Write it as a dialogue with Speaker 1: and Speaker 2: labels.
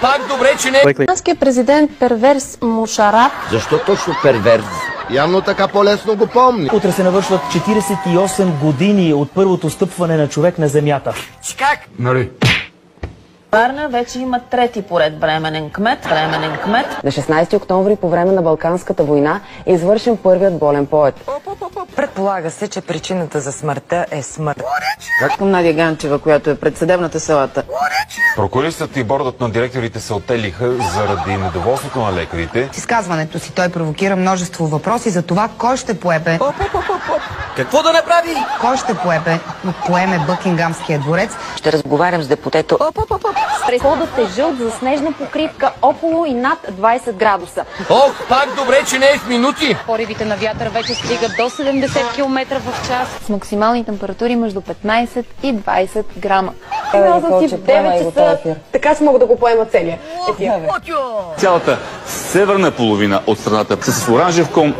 Speaker 1: пак добре, че не...
Speaker 2: Иранският президент Первез Мушараф.
Speaker 1: Защо точно перверз? Явно така по-лесно го помни.
Speaker 3: Утре се навършват 48 години от първото стъпване на човек на земята.
Speaker 1: Как? Нали?
Speaker 4: Варна вече има трети поред временен кмет.
Speaker 5: На 16 октомври по време на Балканската война е извършен първият болен поет.
Speaker 6: Предполага се, че причината за смъртта е смърт.
Speaker 5: Към Надя Ганчева, която е пред съдебната салата.
Speaker 7: Прокуристът и бордът на директорите се оттеглиха заради недоволството на лекарите.
Speaker 8: В изказването си той провокира множество въпроси за това кой ще поеме...
Speaker 1: Какво да направи?
Speaker 8: Кой ще поеме Бъкингамския дворец.
Speaker 6: Ще разговарям с депутето.
Speaker 2: Подът е жълт за снежна покривка около и над 20 градуса.
Speaker 1: Ох, пак добре, че не е в минути.
Speaker 2: Поривите на вятър вече стигат до 70 км в час. С максимални температури между 15 и 20 грама.
Speaker 5: Така си мога да го поема целия.
Speaker 9: Цялата северна половина от страната с оранжев кон.